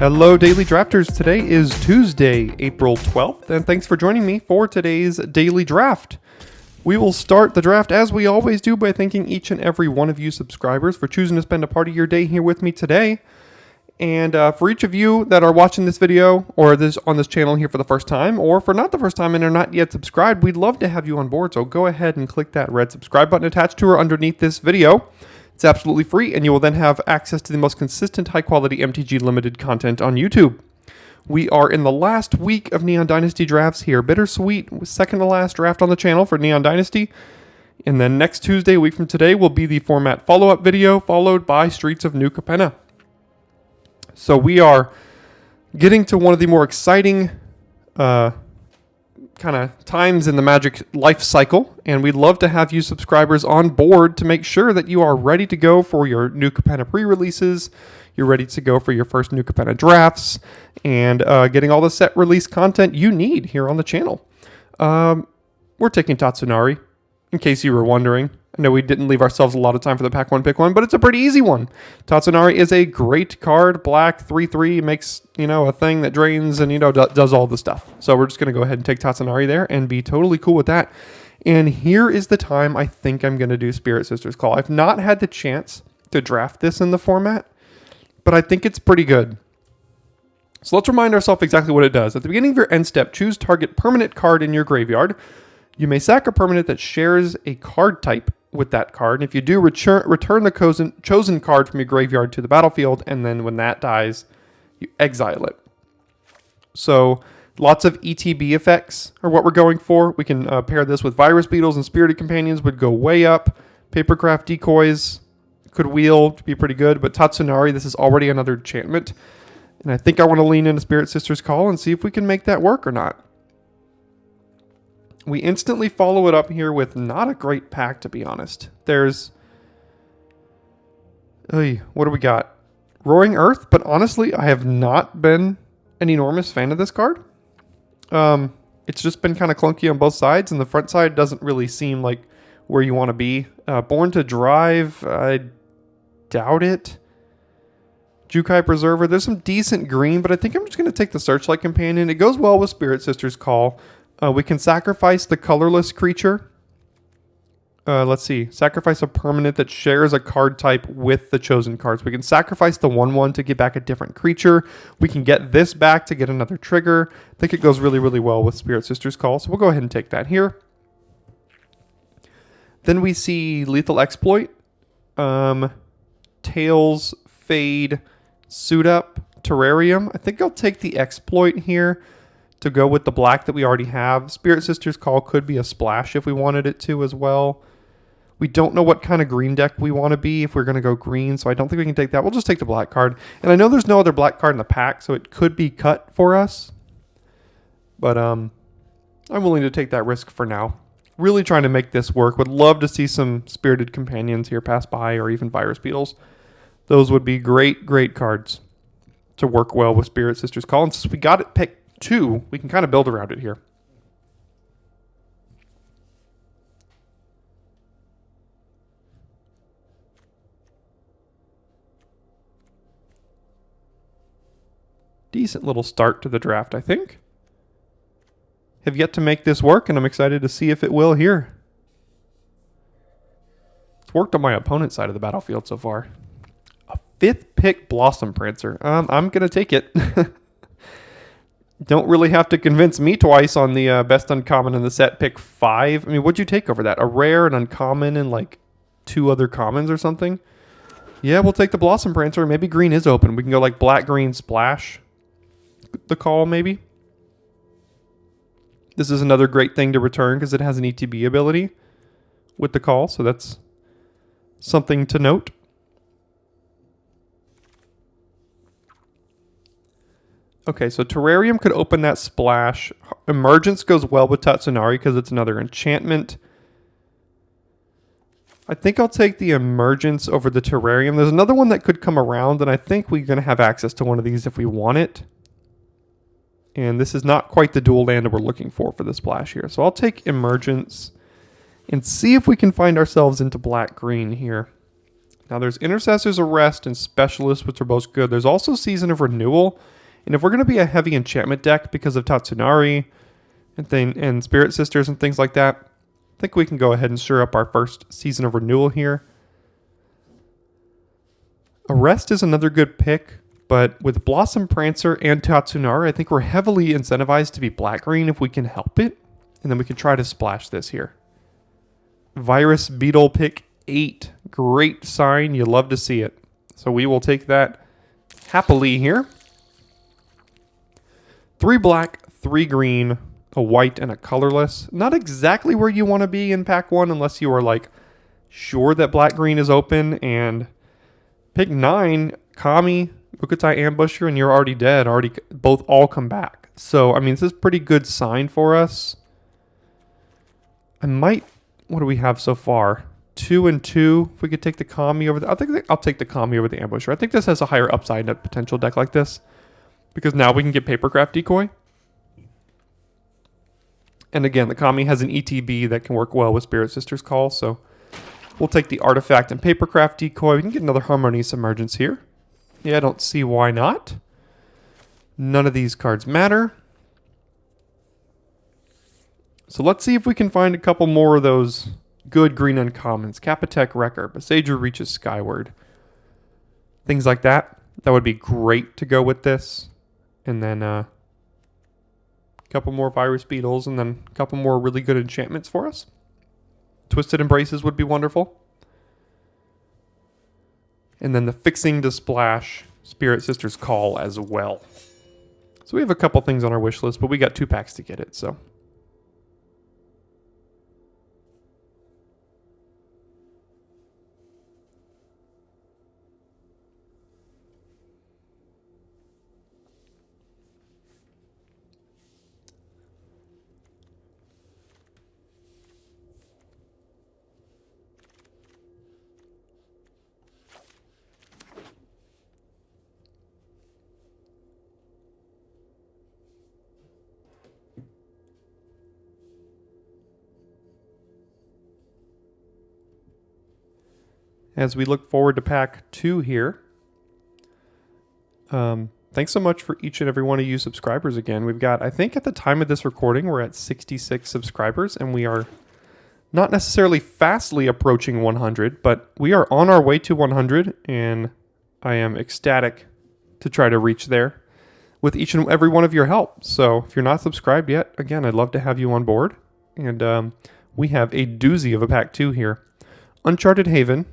Hello, Daily Drafters. Today is Tuesday, April 12th, and thanks for joining me for today's Daily Draft. We will start the draft as we always do by thanking each and every one of you subscribers for choosing to spend a part of your day here with me today. And for each of you that are watching this video or on this channel here for the first time, or for not the first time and are not yet subscribed, we'd love to have you on board. So go ahead and click that red subscribe button attached to or underneath this video. It's absolutely free, and you will then have access to the most consistent, high-quality MTG Limited content on YouTube. We are in the last week of Neon Dynasty drafts here. Bittersweet, second to last draft on the channel for Neon Dynasty. And then next Tuesday, a week from today, will be the format follow-up video, followed by Streets of New Capenna. So we are getting to one of the more exciting kind of times in the Magic life cycle, and we'd love to have you subscribers on board to make sure that you are ready to go for your New Capenna pre-releases, you're ready to go for your first New Capenna drafts, and getting all the set release content you need here on the channel. We're taking Tatsunari, in case you were wondering. I know we didn't leave ourselves a lot of time for the pack one, pick one, but it's a pretty easy one. Tatsunari is a great card, black, 3/3, makes, a thing that drains and, does all the stuff. So we're just going to go ahead and take Tatsunari there and be totally cool with that. And here is the time I think I'm going to do Spirit Sisters Call. I've not had the chance to draft this in the format, but I think it's pretty good. So let's remind ourselves exactly what it does. At the beginning of your end step, choose target permanent card in your graveyard. You may sack a permanent that shares a card type with that card. And if you do, return the chosen card from your graveyard to the battlefield, and then when that dies, you exile it. So lots of ETB effects are what we're going for. We can pair this with Virus Beetles, and Spirited Companions would go way up. Papercraft Decoys could wheel to be pretty good, but Tatsunari, this is already another enchantment. And I think I want to lean into Spirit Sisters Call and see if we can make that work or not. We instantly follow it up here with not a great pack, to be honest. There's... what do we got? Roaring Earth, but honestly, I have not been an enormous fan of this card. It's just been kind of clunky on both sides, and the front side doesn't really seem like where you want to be. Born to Drive, I doubt it. Jukai Preserver, there's some decent green, but I think I'm just going to take the Searchlight Companion. It goes well with Spirit Sisters Call. We can sacrifice the colorless creature. Let's see. Sacrifice a permanent that shares a card type with the chosen cards. We can sacrifice the 1/1 to get back a different creature. We can get this back to get another trigger. I think it goes really, really well with Spirit Sisters Call, so we'll go ahead and take that here. Then we see Lethal Exploit. Tails, Fade, Suit Up, Terrarium. I think I'll take the Exploit here to go with the black that we already have. Spirit Sisters Call could be a splash if we wanted it to as well. We don't know what kind of green deck we want to be if we're going to go green, so I don't think we can take that. We'll just take the black card. And I know there's no other black card in the pack, so it could be cut for us. But I'm willing to take that risk for now. Really trying to make this work. Would love to see some Spirited Companions here pass by, or even Virus Beetles. Those would be great, great cards to work well with Spirit Sisters Call. And since we got it picked 2, we can kind of build around it here. Decent little start to the draft, I think. Have yet to make this work, and I'm excited to see if it will here. It's worked on my opponent's side of the battlefield so far. A 5th pick Blossom Prancer. I'm going to take it. Don't really have to convince me twice on the best uncommon in the set. Pick 5. I mean, what'd you take over that? A rare, an uncommon, and like 2 other commons or something? Yeah, we'll take the Blossom Prancer. Maybe green is open. We can go like black, green, splash. The call, maybe. This is another great thing to return because it has an ETB ability with the call. So that's something to note. Okay, so Terrarium could open that splash. Emergence goes well with Tatsunari because it's another enchantment. I think I'll take the Emergence over the Terrarium. There's another one that could come around, and I think we're going to have access to one of these if we want it. And this is not quite the dual land that we're looking for the splash here. So I'll take Emergence and see if we can find ourselves into black-green here. Now there's Intercessor's Arrest and Specialist, which are both good. There's also Season of Renewal. And if we're going to be a heavy enchantment deck because of Tatsunari and Spirit Sisters and things like that, I think we can go ahead and sure up our first Season of Renewal here. Arrest is another good pick, but with Blossom Prancer and Tatsunari, I think we're heavily incentivized to be black-green if we can help it. And then we can try to splash this here. Virus Beetle pick 8. Great sign. You love to see it. So we will take that happily here. 3 black, 3 green, a white, and a colorless. Not exactly where you want to be in pack 1 unless you are like sure that black-green is open. And pick 9, Kami, Bukutai Ambusher, and you're already dead. Both all come back. So, I mean, this is a pretty good sign for us. What do we have so far? 2 and 2. If we could take the Kami over I'll take the Kami over the Ambusher. I think this has a higher upside in a potential deck like this, because now we can get Papercraft Decoy. And again, the Kami has an ETB that can work well with Spirit Sisters Call, so we'll take the Artifact and Papercraft Decoy. We can get another Harmonious Emergence here. Yeah, I don't see why not. None of these cards matter. So let's see if we can find a couple more of those good green uncommons. Capitec Wrecker, Besager Reaches Skyward. Things like that. That would be great to go with this. And then a couple more Virus Beetles, and then a couple more really good enchantments for us. Twisted Embraces would be wonderful. And then the Fixing to Splash Spirit Sisters Call as well. So we have a couple things on our wish list, but we got 2 packs to get it, so. As we look forward to pack 2 here. Thanks so much for each and every one of you subscribers again. We've got, I think at the time of this recording, we're at 66 subscribers, and we are not necessarily fastly approaching 100, but we are on our way to 100, and I am ecstatic to try to reach there with each and every one of your help. So if you're not subscribed yet, again, I'd love to have you on board. And we have a doozy of a pack 2 here. Uncharted Haven.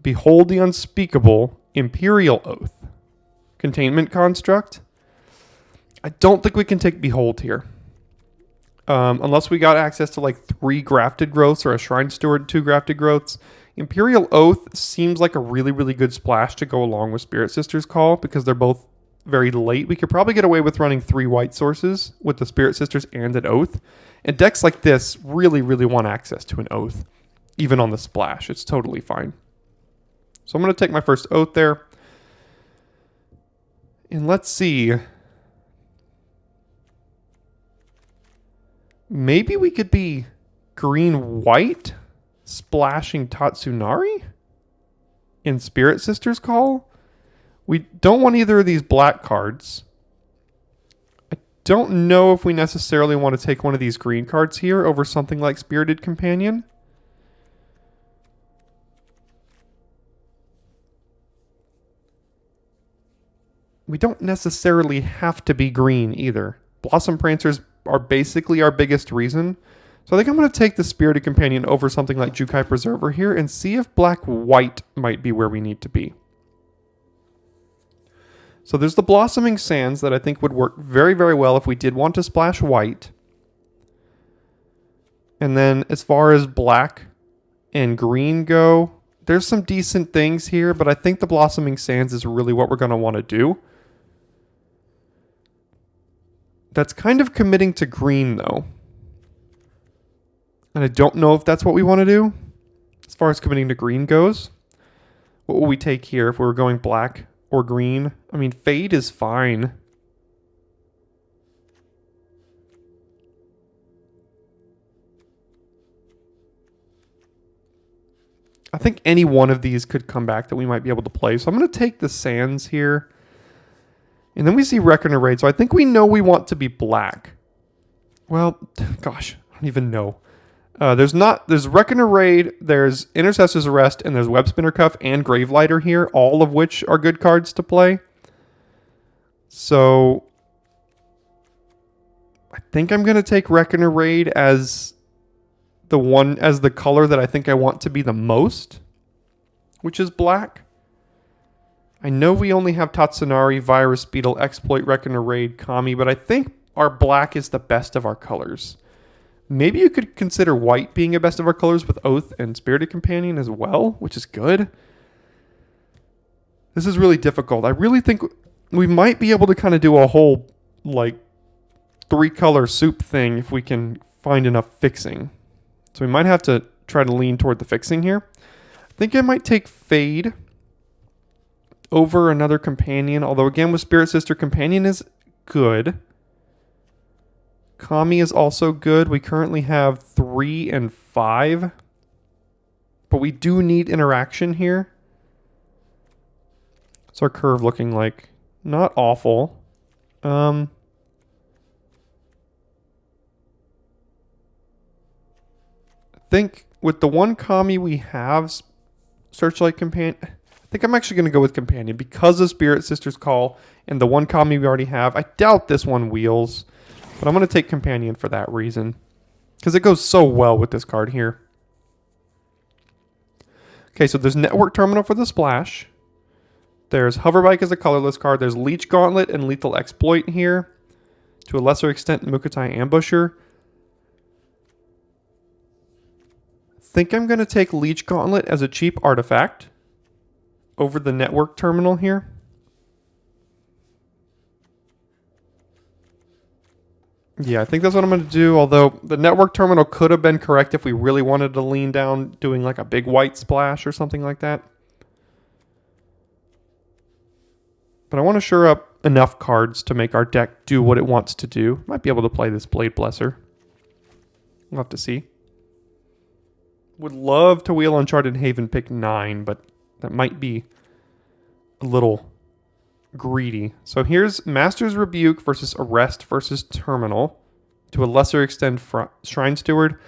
Behold the Unspeakable, Imperial Oath. Containment Construct. I don't think we can take Behold here. Unless we got access to like 3 Grafted Growths or a Shrine Steward, 2 Grafted Growths. Imperial Oath seems like a really, really good splash to go along with Spirit Sisters Call because they're both very late. We could probably get away with running 3 white sources with the Spirit Sisters and an Oath. And decks like this really, really want access to an Oath. Even on the splash. It's totally fine. So I'm going to take my first Oath there. And let's see. Maybe we could be green-white splashing Tatsunari in Spirit Sisters Call. We don't want either of these black cards. I don't know if we necessarily want to take one of these green cards here over something like Spirited Companion. We don't necessarily have to be green either. Blossom Prancers are basically our biggest reason. So I think I'm going to take the Spirited Companion over something like Jukai Preserver here and see if black-white might be where we need to be. So there's the Blossoming Sands that I think would work very, very well if we did want to splash white. And then as far as black and green go, there's some decent things here, but I think the Blossoming Sands is really what we're going to want to do. That's kind of committing to green, though. And I don't know if that's what we want to do as far as committing to green goes. What will we take here if we were going black or green? I mean, Fade is fine. I think any one of these could come back that we might be able to play. So I'm going to take the Sands here. And then we see Reckoner Raid. So I think we know we want to be black. Well, gosh, I don't even know. There's Reckoner Raid, there's Intercessor's Arrest, and there's Web Spinner Cuff and Gravelighter here, all of which are good cards to play. So I think I'm going to take Reckoner Raid as the color that I think I want to be the most, which is black. I know we only have Tatsunari, Virus Beetle, Exploit, Reckoner Raid, Kami, but I think our black is the best of our colors. Maybe you could consider white being the best of our colors with Oath and Spirited Companion as well, which is good. This is really difficult. I really think we might be able to kind of do a whole, like, 3-color soup thing if we can find enough fixing. So we might have to try to lean toward the fixing here. I think I might take Fade over another Companion, although again with Spirit Sister, Companion is good. Kami is also good. We currently have 3 and 5, but we do need interaction here. What's our curve looking like? Not awful. I think with the one Kami we have, Searchlight Companion, I think I'm actually going to go with Companion because of Spirit Sister's Call and the one Kami we already have. I doubt this one wheels, but I'm going to take Companion for that reason because it goes so well with this card here. Okay, so there's Network Terminal for the splash. There's Hoverbike as a colorless card. There's Leech Gauntlet and Lethal Exploit here. To a lesser extent, Mukotai Ambusher. I think I'm going to take Leech Gauntlet as a cheap artifact over the Network Terminal here. Yeah, I think that's what I'm going to do, although the Network Terminal could have been correct if we really wanted to lean down doing like a big white splash or something like that. But I want to shore up enough cards to make our deck do what it wants to do. Might be able to play this Blade Blesser. We'll have to see. Would love to wheel Uncharted Haven pick 9, but that might be a little greedy. So here's Master's Rebuke versus Arrest versus Terminal. To a lesser extent, Shrine Steward.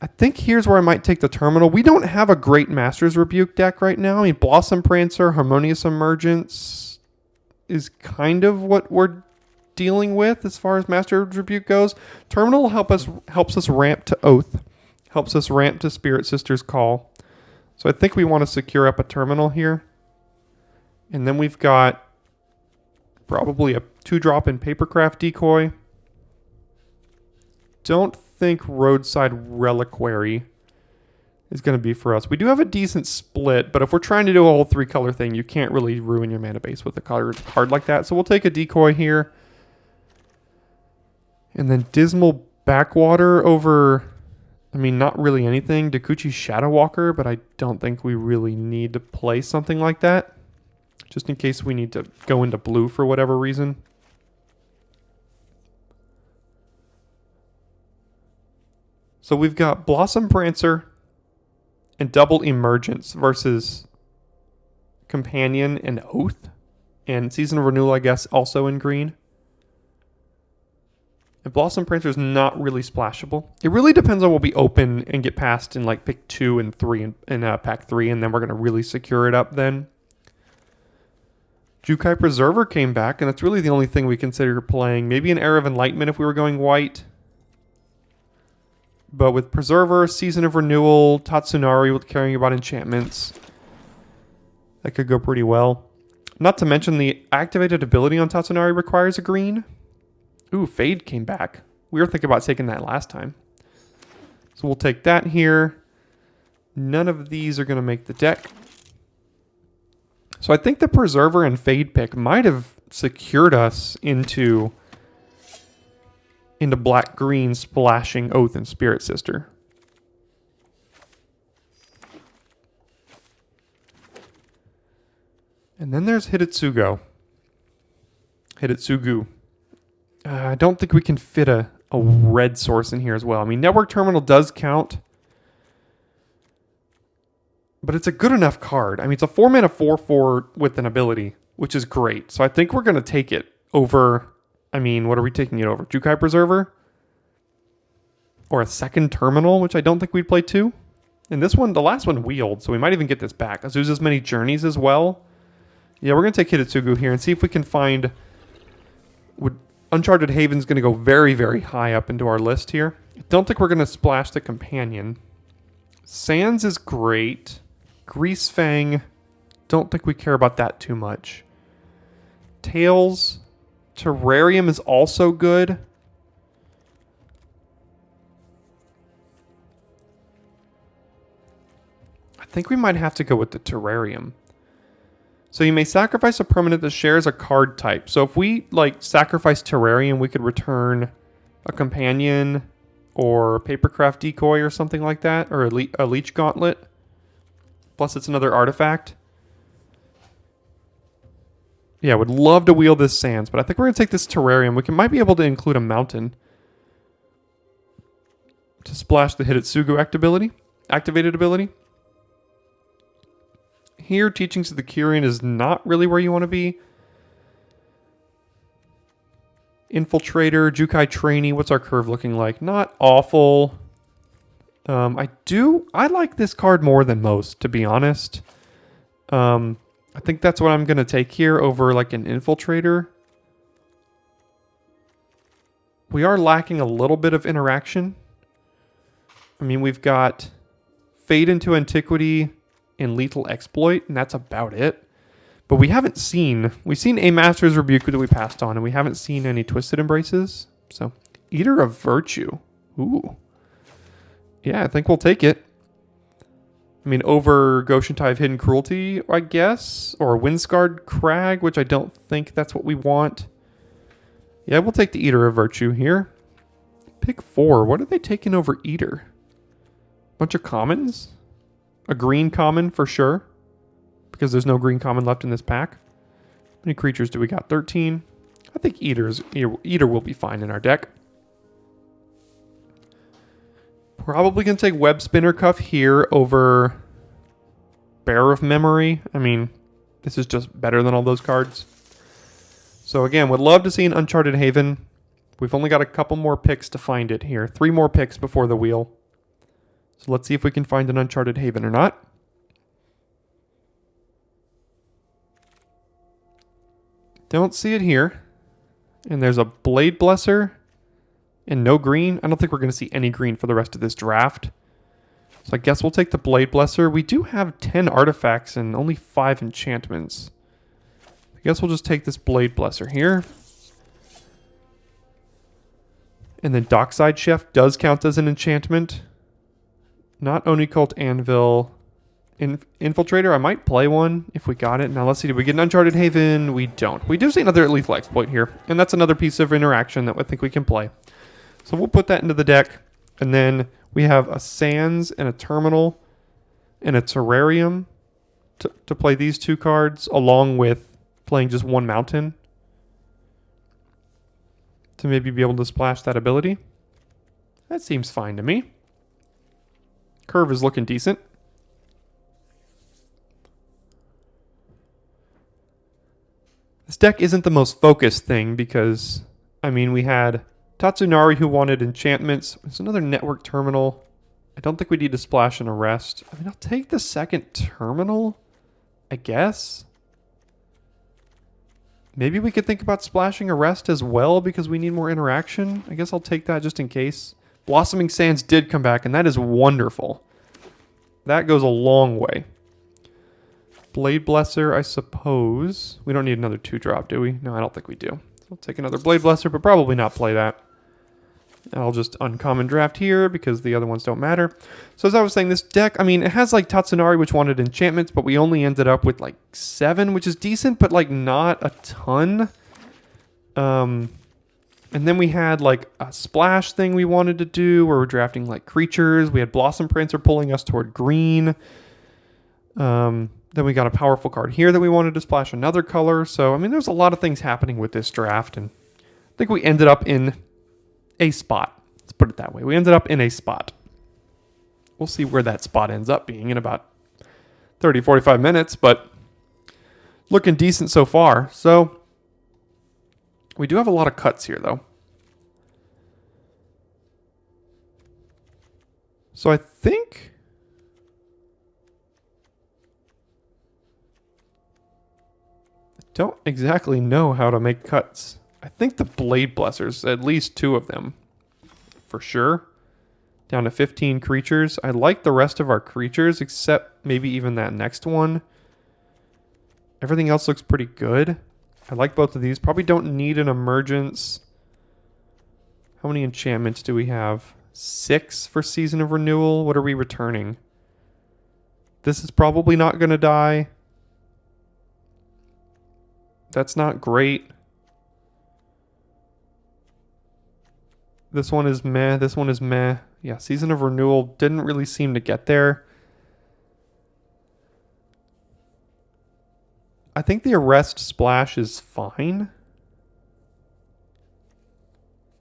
I think here's where I might take the Terminal. We don't have a great Master's Rebuke deck right now. I mean, Blossom Prancer, Harmonious Emergence is kind of what we're dealing with as far as Master's Rebuke goes. Terminal helps us ramp to Oath. Helps us ramp to Spirit Sister's Call. So I think we want to secure up a Terminal here. And then we've got probably a 2-drop in Papercraft Decoy. Don't think Roadside Reliquary is going to be for us. We do have a decent split, but if we're trying to do a whole 3-color thing, you can't really ruin your mana base with a card like that. So we'll take a Decoy here. And then Dismal Backwater over, I mean, not really anything. Dakuchi Shadow Walker, but I don't think we really need to play something like that. Just in case we need to go into blue for whatever reason. So we've got Blossom Prancer and Double Emergence versus Companion and Oath. And Season of Renewal, I guess, also in green. And Blossom Prancer is not really splashable. It really depends on what we open and get past in like pick 2 and 3 in pack 3. And then we're going to really secure it up then. Jukai Preserver came back, and that's really the only thing we consider playing. Maybe an Era of Enlightenment if we were going white. But with Preserver, Season of Renewal, Tatsunari with caring about enchantments, that could go pretty well. Not to mention the activated ability on Tatsunari requires a green. Ooh, Fade came back. We were thinking about taking that last time. So we'll take that here. None of these are going to make the deck. So I think the Preserver and Fade pick might have secured us into black-green splashing Oath and Spirit Sister. And then there's Hitotsugu. I don't think we can fit a red source in here as well. I mean, Network Terminal does count. But it's a good enough card. I mean, it's a 4-mana 4/4 with an ability, which is great. So I think we're going to take it over. I mean, what are we taking it over? Jukai Preserver? Or a second Terminal, which I don't think we'd play two. And this one, the last one wheeled, so we might even get this back. Azusa's Many Journeys as well. Yeah, we're going to take Hitotsugu here and see if we can find... Uncharted Haven's going to go very, very high up into our list here. I don't think we're going to splash the Companion. Sands is great. Greasefang, don't think we care about that too much. Tails, Terrarium is also good. I think we might have to go with the Terrarium. So you may sacrifice a permanent that shares a card type. So if we sacrifice Terrarium, we could return a Companion or a Papercraft Decoy or something like that, or a Leech Gauntlet. Plus it's another artifact. Yeah, would love to wheel this Sands, but I think we're going to take this Terrarium. We might be able to include a Mountain to splash the Hitotsugu activated ability. Here, Teachings of the Kyrian is not really where you want to be. Infiltrator, Jukai Trainee, what's our curve looking like? Not awful. I like this card more than most, to be honest. I think that's what I'm going to take here over like an Infiltrator. We are lacking a little bit of interaction. I mean, we've got Fade into Antiquity and Lethal Exploit, and that's about it. But we've seen a Master's Rebuke that we passed on, and we haven't seen any Twisted Embraces. So, Eater of Virtue. Ooh. Yeah, I think we'll take it. I mean, over Goshentai of Hidden Cruelty, I guess. Or Windscarred Crag, which I don't think that's what we want. Yeah, we'll take the Eater of Virtue here. Pick 4. What are they taking over Eater? Bunch of commons? A green common for sure. Because there's no green common left in this pack. How many creatures do we got? 13. I think Eater will be fine in our deck. Probably going to take Web Spinner Cuff here over Bear of Memory. I mean, this is just better than all those cards. So again, would love to see an Uncharted Haven. We've only got a couple more picks to find it here. 3 more picks before the wheel. So let's see if we can find an Uncharted Haven or not. Don't see it here. And there's a Blade Blesser. And no green. I don't think we're going to see any green for the rest of this draft. So I guess we'll take the Blade Blesser. We do have 10 artifacts and only 5 enchantments. I guess we'll just take this Blade Blesser here. And then Dockside Chef does count as an enchantment. Not Onicult Anvil. Infiltrator, I might play one if we got it. Now let's see, did we get an Uncharted Haven? We don't. We do see another Lethal Exploit here. And that's another piece of interaction that I think we can play. So we'll put that into the deck. And then we have a Sands and a Terminal and a Terrarium to play these 2 cards along with playing just 1 Mountain to maybe be able to splash that ability. That seems fine to me. Curve is looking decent. This deck isn't the most focused thing because, I mean, we had Tatsunari who wanted enchantments. There's another Network Terminal. I don't think we need to splash an Arrest. I mean, I'll take the second Terminal, I guess. Maybe we could think about splashing Arrest as well because we need more interaction. I guess I'll take that just in case. Blossoming Sands did come back, and that is wonderful. That goes a long way. Blade Blesser, I suppose. We don't need another 2-drop, do we? No, I don't think we do. So I'll take another Blade Blesser, but probably not play that. I'll just uncommon draft here because the other ones don't matter. So as I was saying, this deck, I mean, it has like Tatsunari, which wanted enchantments, but we only ended up with like 7, which is decent, but like not a ton. And then we had like a splash thing we wanted to do where we're drafting like creatures. We had Blossom Prancer pulling us toward green. Then we got a powerful card here that we wanted to splash another color. So, I mean, there's a lot of things happening with this draft. And I think we ended up in a spot. Let's put it that way. We ended up in a spot. We'll see where that spot ends up being in about 30, 45 minutes, but looking decent so far. So we do have a lot of cuts here, though. So I think I don't exactly know how to make cuts. I think the Blade Blessers, at least 2 of them, for sure. Down to 15 creatures. I like the rest of our creatures, except maybe even that next one. Everything else looks pretty good. I like both of these. Probably don't need an emergence. How many enchantments do we have? 6 for Season of Renewal. What are we returning? This is probably not going to die. That's not great. This one is meh. This one is meh. Yeah, Season of Renewal didn't really seem to get there. I think the Arrest Splash is fine.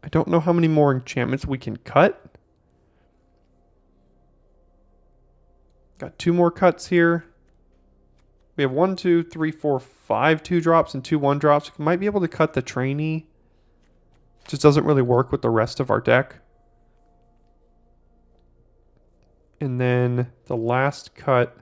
I don't know how many more enchantments we can cut. Got 2 more cuts here. We have 1, 2, 3, 4, 5 2-drops and 2 1-drops. We might be able to cut the Trainee. Just doesn't really work with the rest of our deck. And then the last cut.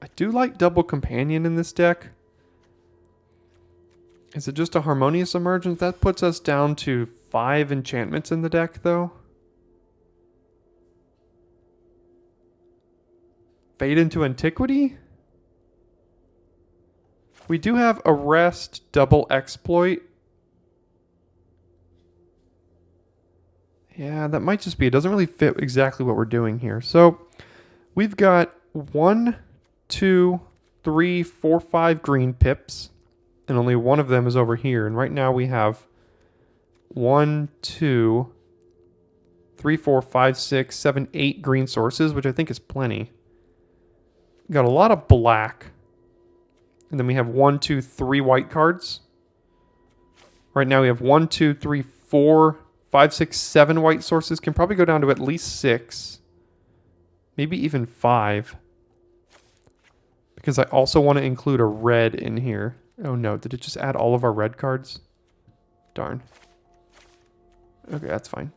I do like Double Companion in this deck. Is it just a Harmonious Emergence? That puts us down to 5 enchantments in the deck, though. Fade into Antiquity? We do have Arrest, Double Exploit. Yeah, that might just be. It doesn't really fit exactly what we're doing here. So we've got 1, 2, 3, 4, 5 green pips. And only one of them is over here. And right now we have 1, 2, 3, 4, 5, 6, 7, 8 green sources, which I think is plenty. Got a lot of black. And then we have 1, 2, 3 white cards. Right now we have 1, 2, 3, 4, 5, 6, 7 white sources. Can probably go down to at least 6. Maybe even 5. Because I also want to include a red in here. Oh no, did it just add all of our red cards? Darn. Okay, that's fine.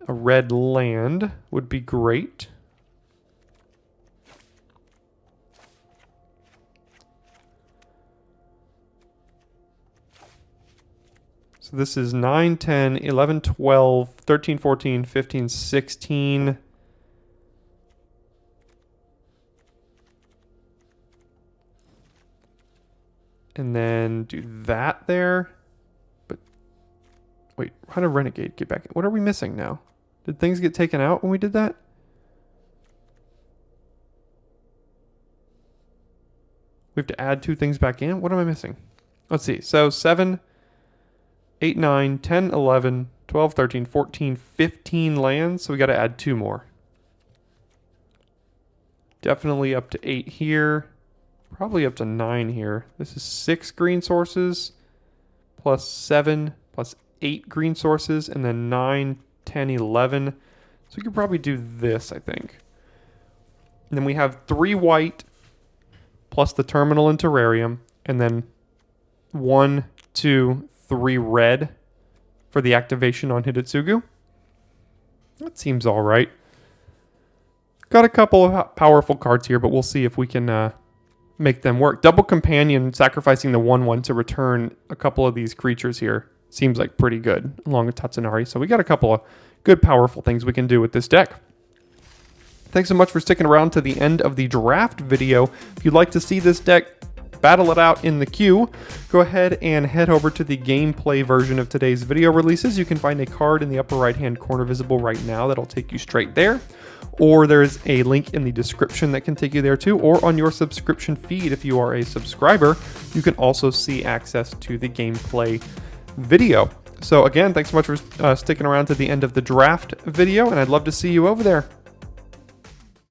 A red land would be great. So this is 9, 10, 11, 12, 13, 14, 15, 16. And then do that there. But wait, how did Renegade get back? What are we missing now? Did things get taken out when we did that? We have to add 2 things back in? What am I missing? Let's see. So 7, 8, 9, 10, 11, 12, 13, 14, 15 lands. So we got to add 2 more. Definitely up to 8 here. Probably up to 9 here. This is 6 green sources, plus 7, plus 8 green sources, and then 9, 10, 11. So we could probably do this, I think. And then we have 3 white, plus the Terminal and Terrarium, and then 1, 2, 3 red for the activation on Hidetsugu. That seems all right. Got a couple of powerful cards here, but we'll see if we can make them work. Double Companion, sacrificing the 1/1 to return a couple of these creatures here, seems like pretty good, along with Tatsunari. So we got a couple of good, powerful things we can do with this deck. Thanks so much for sticking around to the end of the draft video. If you'd like to see this deck battle it out in the queue, go ahead and head over to the gameplay version of today's video releases. You can find a card in the upper right-hand corner visible right now that'll take you straight there. Or there's a link in the description that can take you there too, or on your subscription feed if you are a subscriber, you can also see access to the gameplay video. So again, thanks so much for sticking around to the end of the draft video, and I'd love to see you over there.